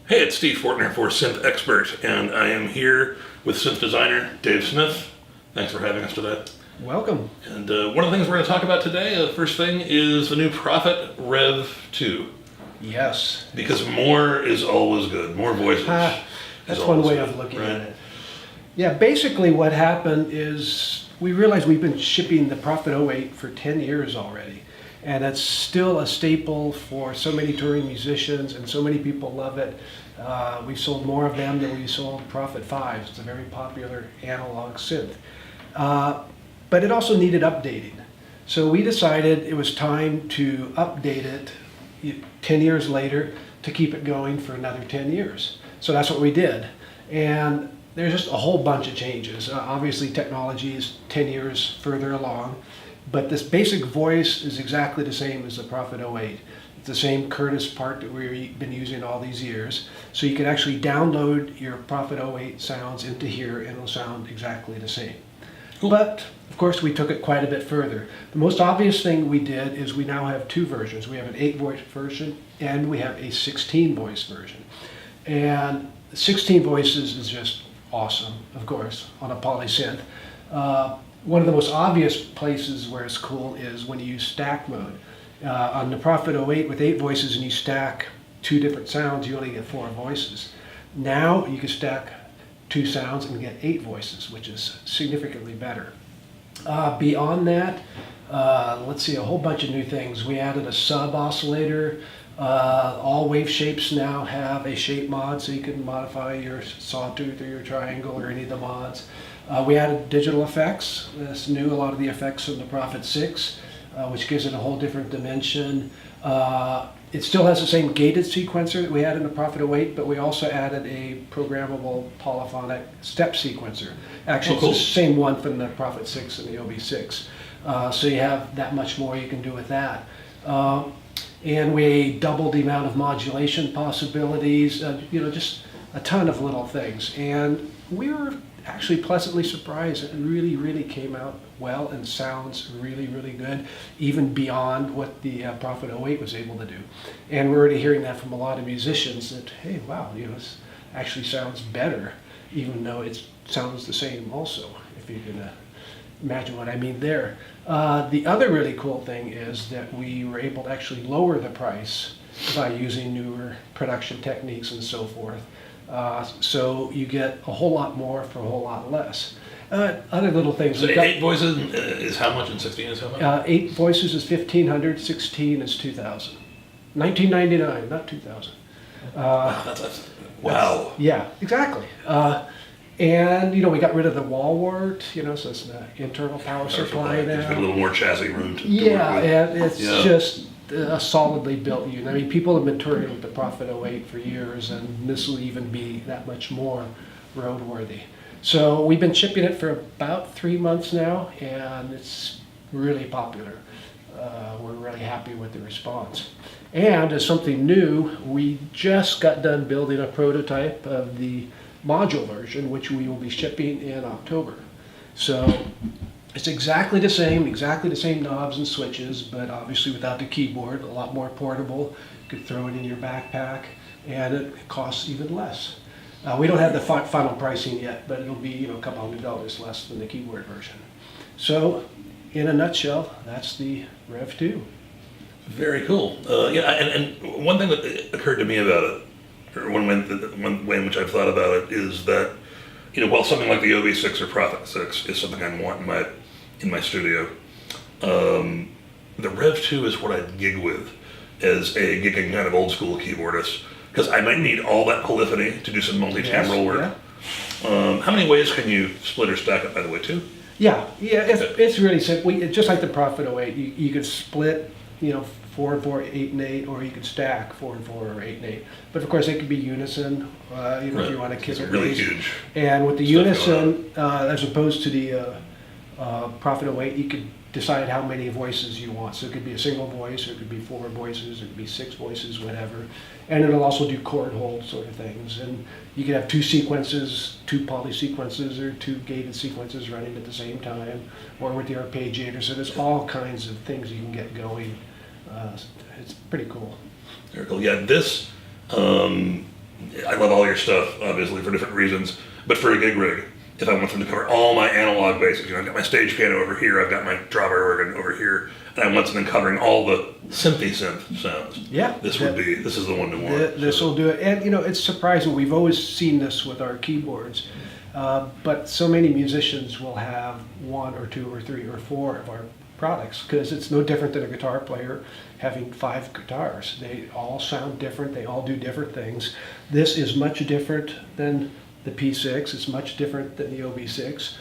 Hey, it's Steve Fortner for Synth Expert, and I am here with synth designer Dave Smith. Thanks for having us today. Welcome. And one of the things we're going to talk about today, the first thing, is the new Prophet REV2. Yes. Because more is always good. More voices. That's one way of looking at it. Yeah, basically what happened is we realized we've been shipping the Prophet 08 for 10 years already. And it's still a staple for so many touring musicians, and so many people love it. We've sold more of them than we sold Prophet 5s. It's a very popular analog synth. But it also needed updating. So we decided it was time to update it 10 years later to keep it going for another 10 years. So that's what we did. And there's just a whole bunch of changes. Obviously technology is 10 years further along. But this basic voice is exactly the same as the Prophet 08. It's the same Curtis part that we've been using all these years. So you can actually download your Prophet 08 sounds into here and it'll sound exactly the same. Cool. But of course we took it quite a bit further. The most obvious thing we did is we now have two versions. We have an 8-voice version and we have a 16-voice version. And 16 voices is just awesome, of course, on a poly synth. One of the most obvious places where it's cool is when you use stack mode. On the Prophet 08 with 8 voices and you stack 2 different sounds, you only get 4 voices. Now you can stack 2 sounds and get 8 voices, which is significantly better. Beyond that, let's see, a whole bunch of new things. We added a sub oscillator. All wave shapes now have a shape mod, so you can modify your sawtooth or your triangle or any of the mods. We added digital effects. That's new, a lot of the effects from the Prophet 6, which gives it a whole different dimension. It still has the same gated sequencer that we had in the Prophet 08, but we also added a programmable polyphonic step sequencer. Actually, It's the same one from the Prophet 6 and the OB6. So you have that much more you can do with that. And we doubled the amount of modulation possibilities, just a ton of little things. And we were actually pleasantly surprised. It really, really came out well and sounds really, really good, even beyond what the Prophet 08 was able to do. And we're already hearing that from a lot of musicians that, hey, wow, this actually sounds better, even though it sounds the same also, if you can imagine what I mean there. The other really cool thing is that we were able to actually lower the price by using newer production techniques and so forth. So you get a whole lot more for a whole lot less. Other little things. So 8 voices is how much and 16 is how much? 8 voices is $1,500, 16 is $2,000. $19.99, not $2,000. Wow. Yeah, exactly. And we got rid of the wall wart, so it's an internal power supply now. There's a little more chassis room to work with. And it's just a solidly built unit. I mean, people have been touring with the Prophet 08 for years, and this will even be that much more roadworthy. So we've been shipping it for about 3 months now, and it's really popular. We're really happy with the response. And as something new, we just got done building a prototype of the module version, which we will be shipping in October. So it's exactly the same knobs and switches, but obviously without the keyboard, a lot more portable. You could throw it in your backpack, and it costs even less. We don't have the final pricing yet, but it'll be a couple $100 less than the keyboard version. So, in a nutshell, that's the REV2. Very cool. And one thing that occurred to me about it, or one way in which I've thought about it, is that while something like the OB6 or Prophet 6 is something I want in my studio, the REV2 is what I'd gig with as a gigging kind of old school keyboardist, because I might need all that polyphony to do some multi-timbral work. Yeah. How many ways can you split or stack it, by the way, too? Yeah, it's really simple. Just like the Prophet 08, you could split, 4 and 4, 8 and 8, or you could stack 4 and 4 or 8 and 8. But of course, it could be unison, if you want to kick it. Really huge. And with the unison, as opposed to the Prophet 08, you could decide how many voices you want. So it could be a single voice, or it could be 4 voices, or it could be 6 voices, whatever. And it'll also do chord hold sort of things. And you could have 2 sequences, 2 poly sequences, or 2 gated sequences running at the same time, or with the arpeggiator. So there's all kinds of things you can get going. It's pretty cool. Very cool. Yeah, this I love all your stuff, obviously, for different reasons. But for a gig rig, if I want them to cover all my analog bases, I've got my stage piano over here, I've got my drawbar organ over here, and I want something covering all the synthy synth sounds. Yeah. This is the one to want. This will do it. And it's surprising. We've always seen this with our keyboards. But so many musicians will have 1 or 2 or 3 or 4 of our products, because it's no different than a guitar player having 5 guitars. They all sound different. They all do different things. This is much different than the P6. It's much different than the OB6.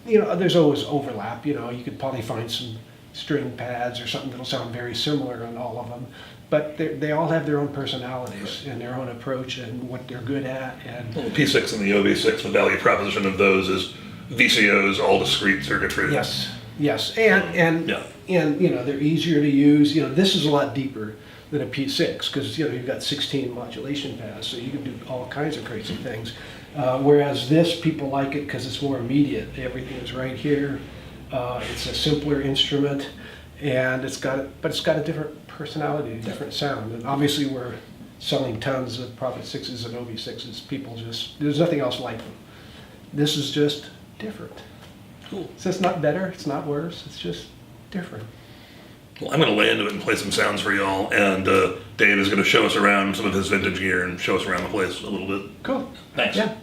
There's always overlap. You could probably find some string pads or something that'll sound very similar on all of them. But they all have their own personalities and their own approach and what they're good at. And Well, the P6 and the OB6, the value proposition of those is VCOs, all discrete circuitry. yes, and Yeah. they're easier to use. This is a lot deeper than a P6 because you've got 16 modulation paths, so you can do all kinds of crazy things. Whereas this, people like it because it's more immediate. Everything is right here. It's a simpler instrument, and it's got a different personality, a different sound. And obviously, we're selling tons of Prophet 6s and OB6s. People there's nothing else like them. This is just different. Cool. So it's not better, it's not worse, it's just different. Well, I'm going to lay into it and play some sounds for y'all, and Dave is going to show us around some of his vintage gear and show us around the place a little bit. Cool. Thanks. Yeah.